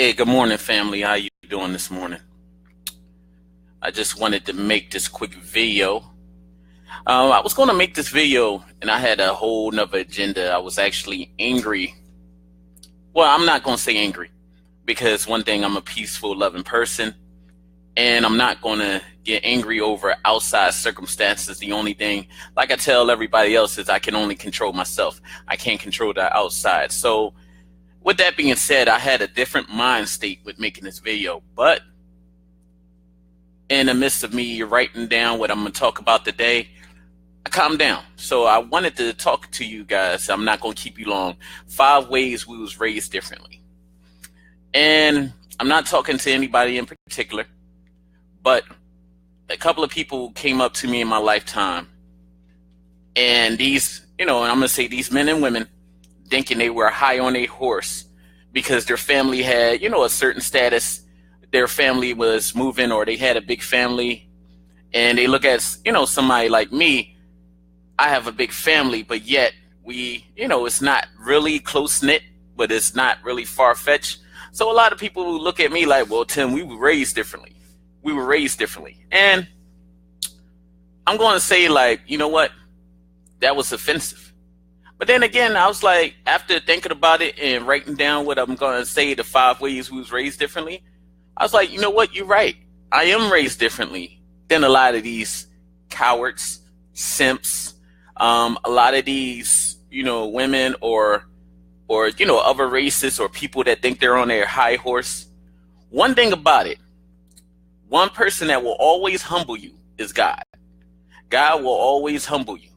Hey, good morning, family. How you doing this morning? I just wanted to make this quick video. I was going to make this video, and I had a whole nother agenda. I was actually angry. Well, I'm not going to say angry, because one thing, I'm a peaceful, loving person, and I'm not going to get angry over outside circumstances. The only thing, like I tell everybody else, is I can only control myself. I can't control the outside. So with that being said, I had a different mind state with making this video, but in the midst of me writing down what I'm going to talk about today, I calmed down. So I wanted to talk to you guys. I'm not going to keep you long. 5 ways we was raised differently. And I'm not talking to anybody in particular, but a couple of people came up to me in my lifetime. And these, and I'm going to say these men and women, thinking they were high on a horse because their family had, a certain status. Their family was moving, or they had a big family, and they look at, somebody like me. I have a big family, but yet we, it's not really close knit, but it's not really far fetched. So a lot of people look at me like, well, Tim, we were raised differently. We were raised differently. And I'm going to say, like, you know what? That was offensive. But then again, I was like, after thinking about it and writing down what I'm going to say, the 5 ways we was raised differently, I was like, you know what? You're right. I am raised differently than a lot of these cowards, simps, a lot of these, women or other races or people that think they're on their high horse. One thing about it, one person that will always humble you is God. God will always humble you,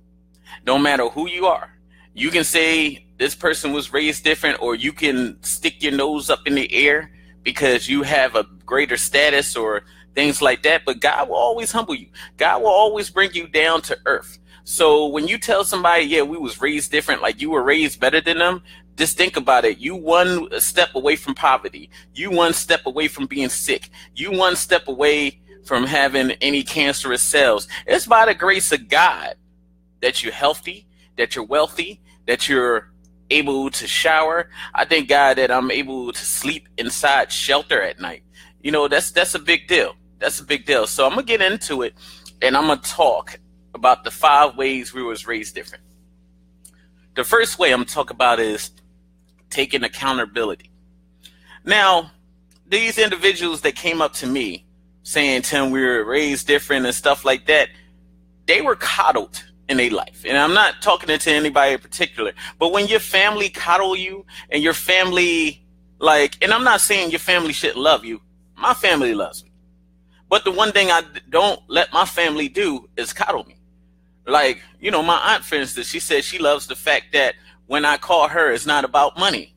no matter who you are. You can say this person was raised different, or you can stick your nose up in the air because you have a greater status or things like that. But God will always humble you. God will always bring you down to earth. So when you tell somebody, yeah, we was raised different, like you were raised better than them, just think about it. You one step away from poverty. You one step away from being sick. You one step away from having any cancerous cells. It's by the grace of God that you're healthy, that you're wealthy, that you're able to shower. I thank God that I'm able to sleep inside shelter at night. That's a big deal. That's a big deal. So I'm going to get into it, and I'm going to talk about the 5 ways we was raised different. The first way I'm going to talk about is taking accountability. Now, these individuals that came up to me saying, Tim, we were raised different and stuff like that, they were coddled in their life. And I'm not talking to anybody in particular, but when your family coddle you and your family, and I'm not saying your family shouldn't love you. My family loves me. But the one thing I don't let my family do is coddle me. My aunt, for instance, she said she loves the fact that when I call her, it's not about money.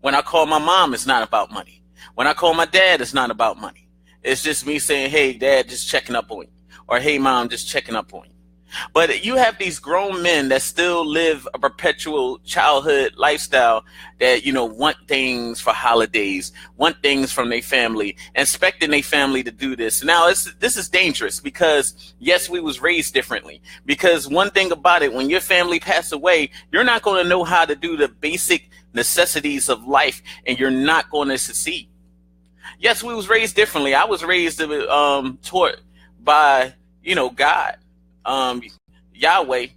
When I call my mom, it's not about money. When I call my dad, it's not about money. It's just me saying, hey, Dad, just checking up on you. Or, hey, Mom, just checking up on you. But you have these grown men that still live a perpetual childhood lifestyle that, want things for holidays, want things from their family, expecting their family to do this. Now, this is dangerous because, yes, we was raised differently. Because one thing about it, when your family pass away, you're not going to know how to do the basic necessities of life, and you're not going to succeed. Yes, we was raised differently. I was raised taught by, God. Yahweh,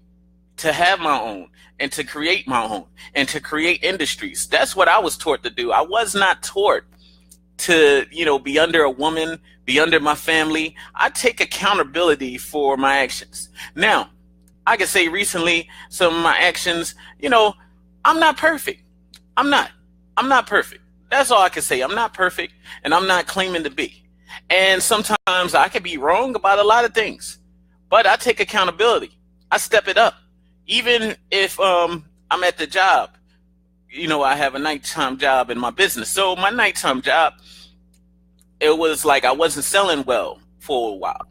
to have my own and to create my own and to create industries. That's what I was taught to do. I was not taught to, be under a woman, be under my family. I take accountability for my actions. Now, I can say recently some of my actions, I'm not perfect. I'm not perfect. That's all I can say. I'm not perfect, and I'm not claiming to be. And sometimes I can be wrong about a lot of things. But I take accountability. I step it up. Even if I'm at the job, I have a nighttime job in my business. So my nighttime job, it was like I wasn't selling well for a while.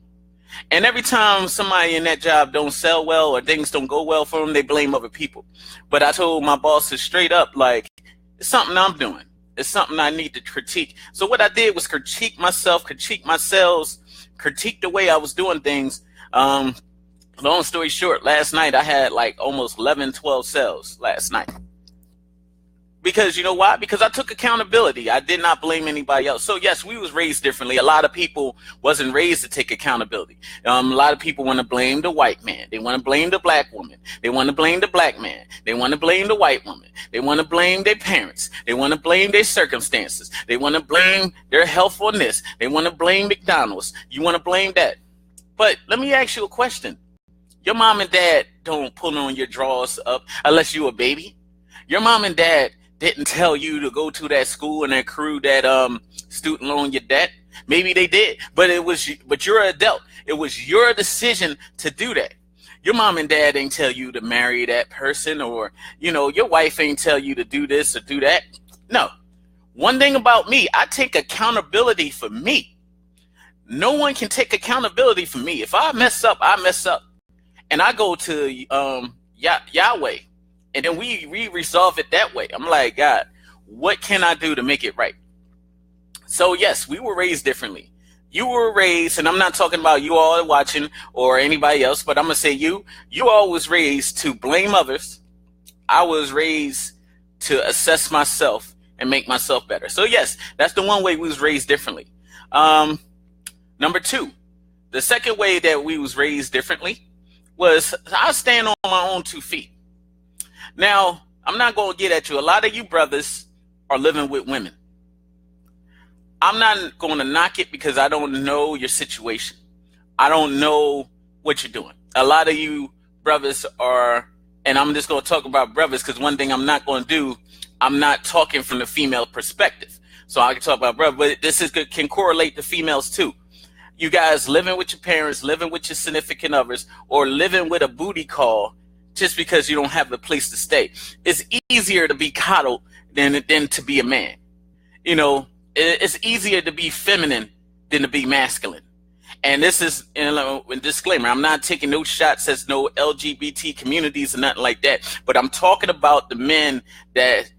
And every time somebody in that job don't sell well or things don't go well for them, they blame other people. But I told my bosses straight up, it's something I'm doing. It's something I need to critique. So what I did was critique myself, critique my sales, critique the way I was doing things. Long story short, last night I had almost 11, 12 sales last night. Because you know why? Because I took accountability. I did not blame anybody else. So yes, we was raised differently. A lot of people wasn't raised to take accountability. A lot of people want to blame the white man. They want to blame the black woman. They want to blame the black man. They want to blame the white woman. They want to blame their parents. They want to blame their circumstances. They want to blame their health on this. They want to blame McDonald's. You want to blame that. But let me ask you a question. Your mom and dad don't pull on your drawers up unless you a baby. Your mom and dad didn't tell you to go to that school and accrue that student loan your debt. Maybe they did, but you're an adult. It was your decision to do that. Your mom and dad ain't tell you to marry that person, or your wife ain't tell you to do this or do that. No. One thing about me, I take accountability for me. No one can take accountability for me. If I mess up, I mess up. And I go to Yahweh. And then we resolve it that way. I'm like, God, what can I do to make it right? So yes, we were raised differently. You were raised, and I'm not talking about you all watching or anybody else, but I'm going to say you all was raised to blame others. I was raised to assess myself and make myself better. So yes, that's the one way we was raised differently. Number two, the second way that we was raised differently was I stand on my own 2 feet. Now, I'm not going to get at you. A lot of you brothers are living with women. I'm not going to knock it because I don't know your situation. I don't know what you're doing. A lot of you brothers are, and I'm just going to talk about brothers because one thing I'm not going to do, I'm not talking from the female perspective. So I can talk about brothers, but this can correlate to females too. You guys living with your parents, living with your significant others, or living with a booty call just because you don't have the place to stay. It's easier to be coddled than to be a man. It's easier to be feminine than to be masculine. And this is a disclaimer. I'm not taking no shots as no LGBT communities or nothing like that. But I'm talking about the men that,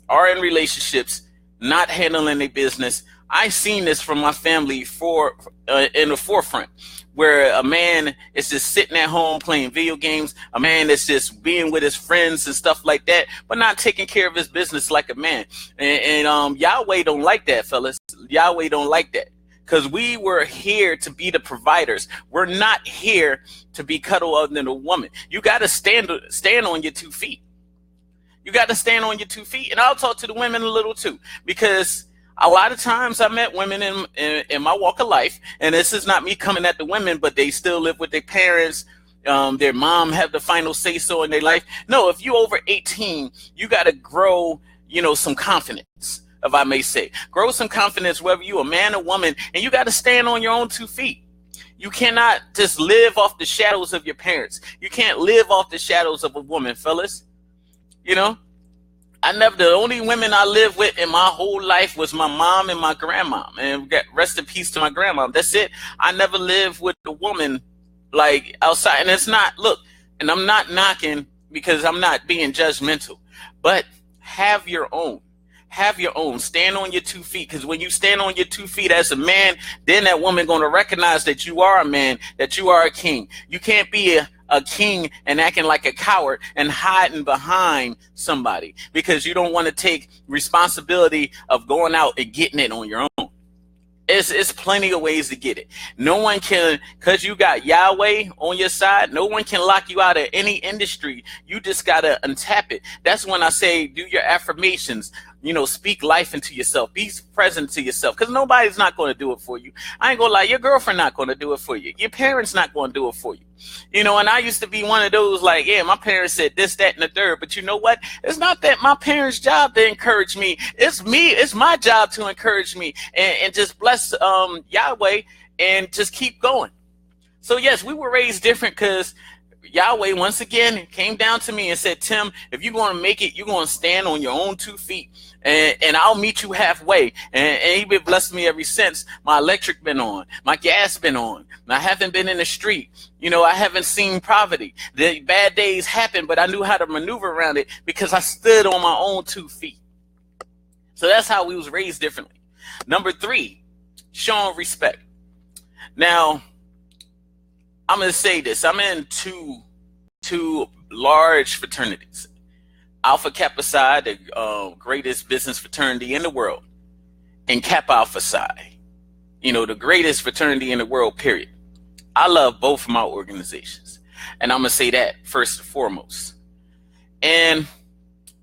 are in relationships, not handling their business. I seen this from my family in the forefront, where a man is just sitting at home playing video games, a man that's just being with his friends and stuff like that, but not taking care of his business like a man. And Yahweh don't like that, fellas. Yahweh don't like that, because we were here to be the providers. We're not here to be cuddled other than a woman. You got to stand on your 2 feet. You got to stand on your 2 feet. And I'll talk to the women a little too, because a lot of times I met women in my walk of life, and this is not me coming at the women, but they still live with their parents. Their mom have the final say so in their life. No, if you over 18, you got to grow, some confidence, if I may say. Grow some confidence, whether you a man or woman, and you got to stand on your own 2 feet. You cannot just live off the shadows of your parents. You can't live off the shadows of a woman, fellas. The only women I lived with in my whole life was my mom and my grandma. And rest in peace to my grandma. That's it. I never lived with a woman like outside. And it's not, look, and I'm not knocking because I'm not being judgmental, but have your own. Have your own. Stand on your 2 feet, because when you stand on your 2 feet as a man, then that woman going to recognize that you are a man, that you are a king. You can't be a king and acting like a coward and hiding behind somebody because you don't want to take responsibility of going out and getting it on your own. It's plenty of ways to get it. No one can, because you got Yahweh on your side, no one can lock you out of any industry. You just got to untap it. That's when I say do your affirmations. Speak life into yourself. Be present to yourself, because nobody's not going to do it for you. I ain't going to lie. Your girlfriend not going to do it for you. Your parents not going to do it for you. And I used to be one of those like, yeah, my parents said this, that, and the third. But you know what? It's not that my parents' job to encourage me. It's me. It's my job to encourage me and just bless Yahweh and just keep going. So, yes, we were raised different because Yahweh, once again, came down to me and said, Tim, if you're going to make it, you're going to stand on your own 2 feet, and I'll meet you halfway. And he been blessed me ever since. My electric been on. My gas been on. I haven't been in the street. I haven't seen poverty. The bad days happened, but I knew how to maneuver around it because I stood on my own 2 feet. So that's how we was raised differently. Number 3, showing respect. Now, I'm going to say this. I'm in two large fraternities. Alpha Kappa Psi, the greatest business fraternity in the world, and Kappa Alpha Psi, the greatest fraternity in the world, period. I love both of my organizations. And I'm going to say that first and foremost. And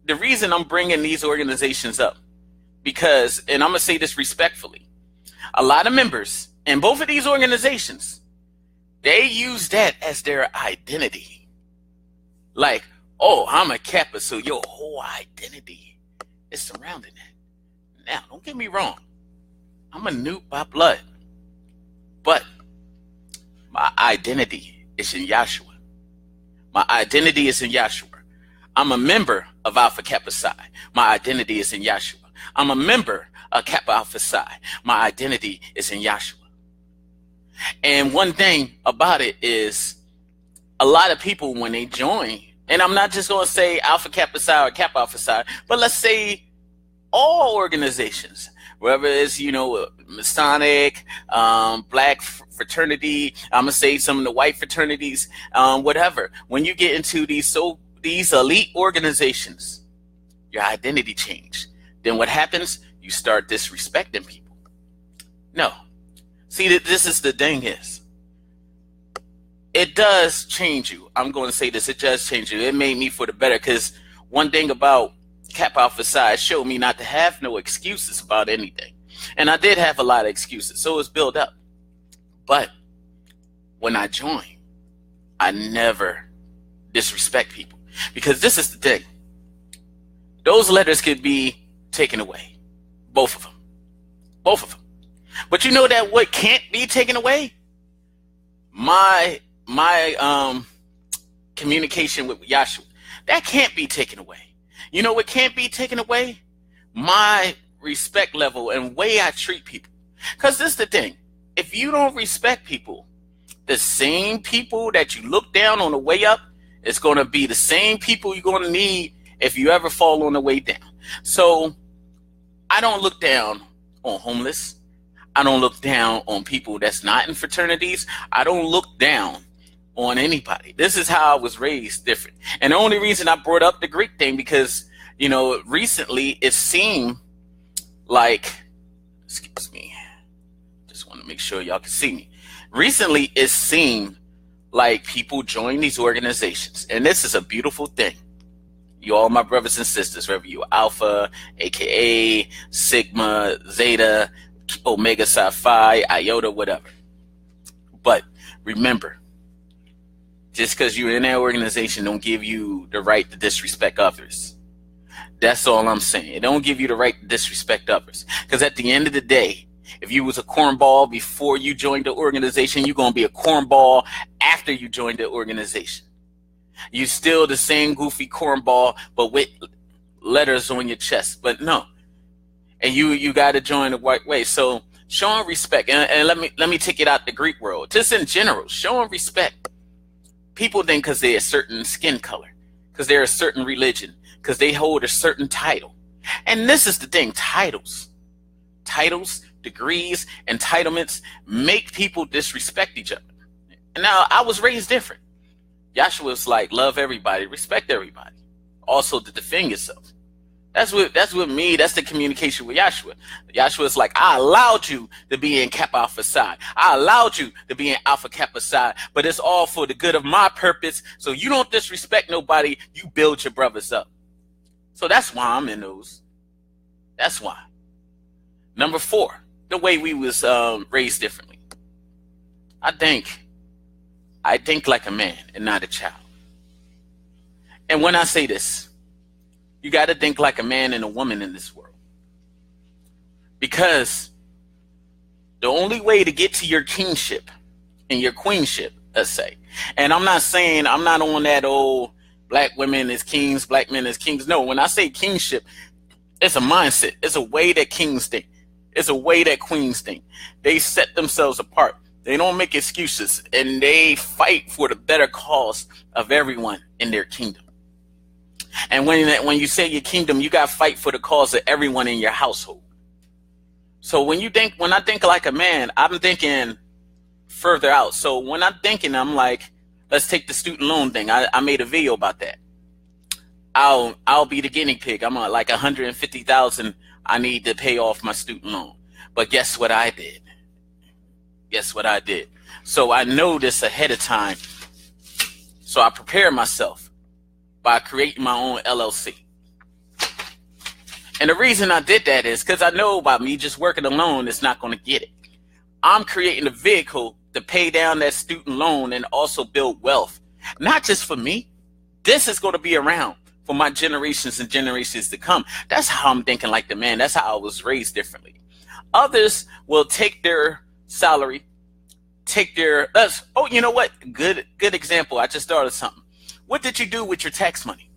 the reason I'm bringing these organizations up, because, and I'm going to say this respectfully, a lot of members in both of these organizations, they use that as their identity. Like, oh, I'm a Kappa, so your whole identity is surrounding that. Now, don't get me wrong. I'm a Newt by blood. But my identity is in Yahshua. My identity is in Yahshua. I'm a member of Alpha Kappa Psi. My identity is in Yahshua. I'm a member of Kappa Alpha Psi. My identity is in Yahshua. And one thing about it is a lot of people, when they join, and I'm not just going to say Alpha Kappa Psi or Kappa Alpha Psi, but let's say all organizations, whether it's, Masonic, Black fraternity, I'm going to say some of the white fraternities, whatever. When you get into these elite organizations, your identity change. Then what happens? You start disrespecting people. No. See, this is the thing is, it does change you. I'm going to say this. It does change you. It made me for the better, because one thing about Kappa Alpha Psi showed me not to have no excuses about anything. And I did have a lot of excuses, so it was built up. But when I joined, I never disrespect people, because this is the thing. Those letters could be taken away. Both of them. Both of them. But you know that what can't be taken away? My communication with Yahshua. That can't be taken away. You know what can't be taken away? My respect level and way I treat people. Because this is the thing. If you don't respect people, the same people that you look down on the way up, it's going to be the same people you're going to need if you ever fall on the way down. So I don't look down on homeless. I don't look down on people that's not in fraternities. I don't look down on anybody. This is how I was raised different. And the only reason I brought up the Greek thing, because, recently it seemed like, excuse me, just want to make sure y'all can see me. Recently it seemed like people join these organizations. And this is a beautiful thing. You all my brothers and sisters, whether you're Alpha, aka Sigma, Zeta, Omega Psi Phi, Iota, whatever. But remember, just because you're in that organization don't give you the right to disrespect others. That's all I'm saying. It don't give you the right to disrespect others. Because at the end of the day, if you was a cornball before you joined the organization, you're going to be a cornball after you joined the organization. You still the same goofy cornball, but with letters on your chest. But no. And you got to join the right way. So showing respect, and let me take it out the Greek world. Just in general, showing respect. People think because they're a certain skin color, because they're a certain religion, because they hold a certain title. And this is the thing, titles, degrees, entitlements make people disrespect each other. Now, I was raised different. Yahshua was like, love everybody, respect everybody. Also to defend yourself. That's what me, that's the communication with Yahshua. Yahshua is like, I allowed you to be in Kappa Alpha Psi. I allowed you to be in Alpha Kappa Psi, but it's all for the good of my purpose. So you don't disrespect nobody, you build your brothers up. So that's why I'm in those. That's why. Number 4, the way we was raised differently. I think like a man and not a child. And when I say this, you got to think like a man and a woman in this world. Because the only way to get to your kingship and your queenship, let's say, and I'm not on that old black women as kings, black men as kings. No, when I say kingship, it's a mindset. It's a way that kings think. It's a way that queens think. They set themselves apart. They don't make excuses, and they fight for the better cause of everyone in their kingdom. And when you say your kingdom, you got to fight for the cause of everyone in your household. So when I think like a man, I'm thinking further out. So when I'm thinking, I'm like, let's take the student loan thing. I made a video about that. I'll be the guinea pig. I'm like 150,000. I need to pay off my student loan. But guess what I did? Guess what I did? So I know this ahead of time. So I prepare myself by creating my own LLC. And the reason I did that is because I know by me just working alone, it's not going to get it. I'm creating a vehicle to pay down that student loan and also build wealth. Not just for me. This is going to be around for my generations and generations to come. That's how I'm thinking like the man. That's how I was raised differently. Others will take their salary, take their, oh, you know what? Good example. I just thought of something. What did you do with your tax money?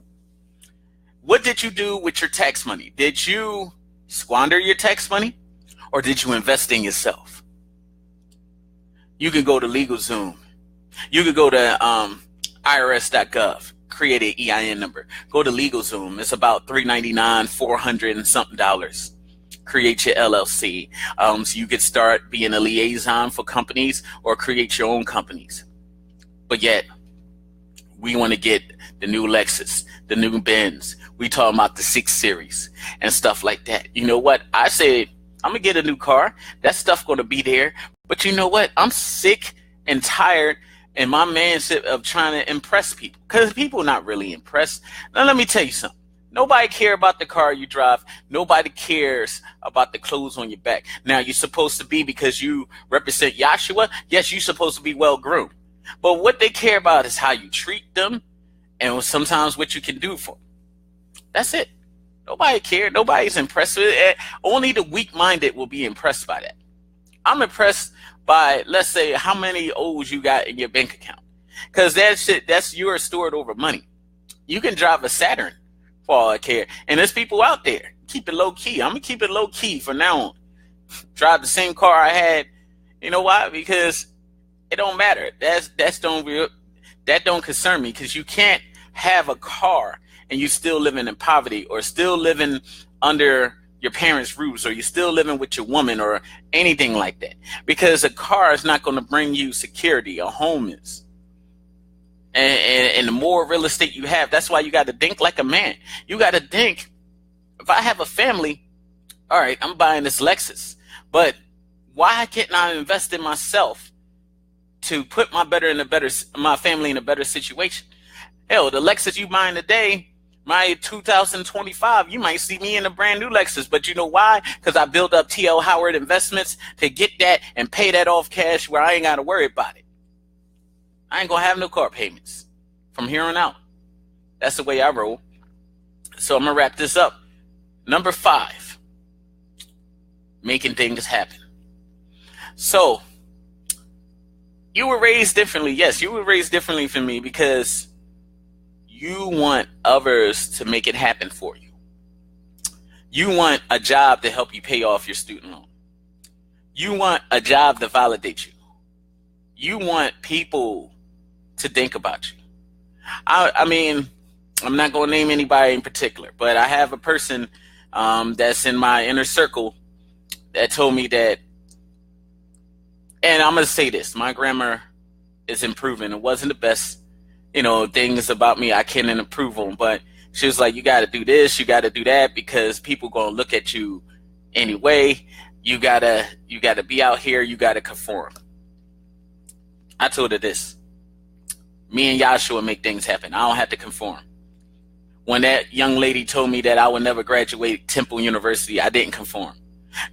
What did you do with your tax money? Did you squander your tax money or did you invest in yourself? You can go to LegalZoom. You can go to IRS.gov, create an EIN number. Go to LegalZoom. It's about $399, $400 and something dollars. Create your LLC. So you could start being a liaison for companies or create your own companies. But yet, we want to get the new Lexus, the new Benz. We talking about the 6 Series and stuff like that. You know what? I said, I'm going to get a new car. That stuff going to be there. But you know what? I'm sick and tired in my mindset of trying to impress people. Because people not really impressed. Now, let me tell you something. Nobody cares about the car you drive. Nobody cares about the clothes on your back. Now, you're supposed to be, because you represent Yahshua, yes, you're supposed to be well-groomed. But what they care about is how you treat them and sometimes what you can do for them. That's it. Nobody cares. Nobody's impressed with it. Only the weak-minded will be impressed by that. I'm impressed by, let's say, how many O's you got in your bank account. Because that's your stored over money. You can drive a Saturn for all I care. And there's people out there. Keep it low-key. I'm going to keep it low-key from now on. Drive the same car I had. You know why? Because it don't matter. That don't concern me, because you can't have a car and you still living in poverty or still living under your parents' roofs or you're still living with your woman or anything like that. Because a car is not going to bring you security. A home is. And the more real estate you have, that's why you got to think like a man. You got to think, if I have a family, all right, I'm buying this Lexus, but why can't I invest in myself to put my family in a better situation? Hell, the Lexus you buying today, my 2025, you might see me in a brand new Lexus. But you know why? Because I built up T.L. Howard Investments to get that and pay that off cash where I ain't got to worry about it. I ain't going to have no car payments from here on out. That's the way I roll. So I'm going to wrap this up. Number 5, making things happen. So you were raised differently. Yes, you were raised differently from me because you want others to make it happen for you. You want a job to help you pay off your student loan. You want a job to validate you. You want people to think about you. I mean, I'm not going to name anybody in particular, but I have a person that's in my inner circle that told me that, and I'm going to say this, my grammar is improving. It wasn't the best, things about me I can't improve on, but she was like, you got to do this, you got to do that, because people going to look at you anyway. You got to be out here, you got to conform. I told her this. Me and Yahshua make things happen. I don't have to conform. When that young lady told me that I would never graduate Temple University, I didn't conform.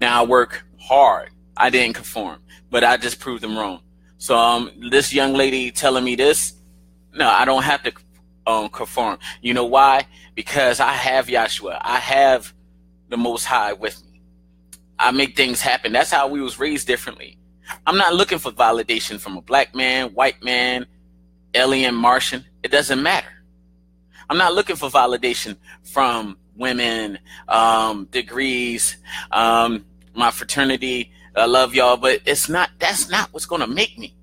Now I work hard. I didn't conform, but I just proved them wrong. So this young lady telling me this, no, I don't have to conform. You know why? Because I have Yahshua. I have the Most High with me. I make things happen. That's how we was raised differently. I'm not looking for validation from a black man, white man, alien, Martian. It doesn't matter. I'm not looking for validation from women, degrees, my fraternity. I love y'all, but that's not what's going to make me.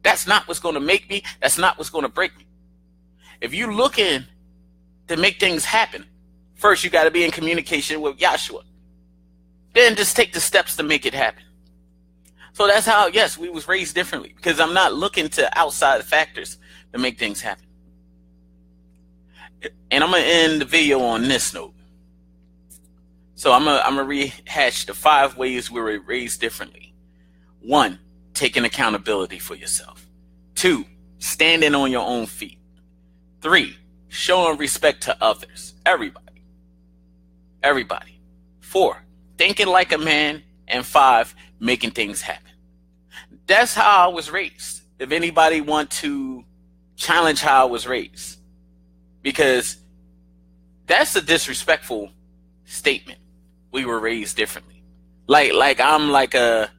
That's not what's going to make me. That's not what's going to break me. If you're looking to make things happen, first you got to be in communication with Yahshua. Then just take the steps to make it happen. So that's how, yes, we was raised differently, because I'm not looking to outside factors to make things happen. And I'm going to end the video on this note. So I'm gonna rehash the 5 ways we were raised differently. 1, taking accountability for yourself. 2, standing on your own feet. 3, showing respect to others. Everybody. 4, thinking like a man. And 5, making things happen. That's how I was raised. If anybody want to challenge how I was raised, because that's a disrespectful statement. We were raised differently. Like I'm like a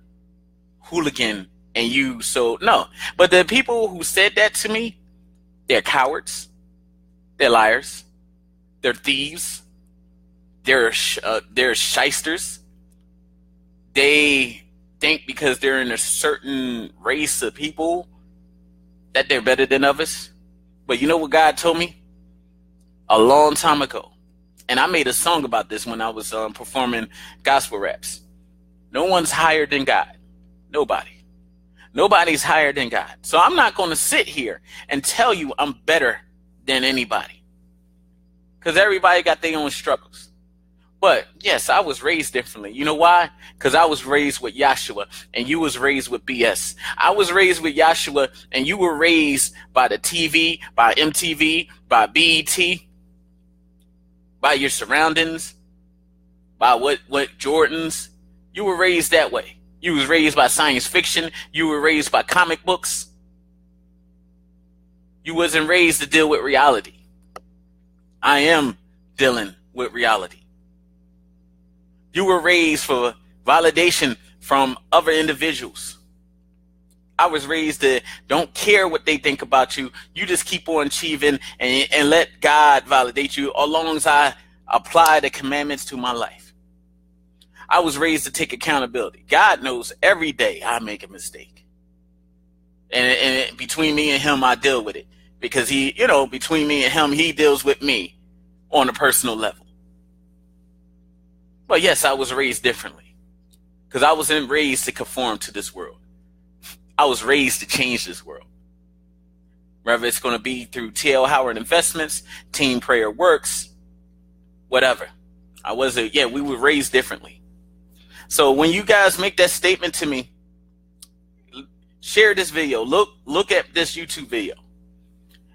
hooligan and you, so no. But the people who said that to me, they're cowards. They're liars. They're thieves. They're shysters. They think because they're in a certain race of people that they're better than others. But you know what God told me a long time ago? And I made a song about this when I was performing gospel raps. No one's higher than God. Nobody. Nobody's higher than God. So I'm not going to sit here and tell you I'm better than anybody, because everybody got their own struggles. But yes, I was raised differently. You know why? Because I was raised with Yahshua and you was raised with BS. I was raised with Yahshua and you were raised by the TV, by MTV, by BET, by your surroundings, by what Jordans. You were raised that way. You was raised by science fiction. You were raised by comic books. You wasn't raised to deal with reality. I am dealing with reality. You were raised for validation from other individuals. I was raised to don't care what they think about you. You just keep on achieving and let God validate you as long as I apply the commandments to my life. I was raised to take accountability. God knows every day I make a mistake. And between me and him, I deal with it. Because between me and him, he deals with me on a personal level. But yes, I was raised differently, because I wasn't raised to conform to this world. I was raised to change this world. Whether it's going to be through T.L. Howard Investments, Team Prayer Works, whatever. We were raised differently. So when you guys make that statement to me, share this video. Look at this YouTube video,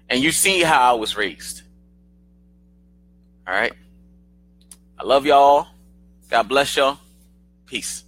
and you see how I was raised. All right. I love y'all. God bless y'all. Peace.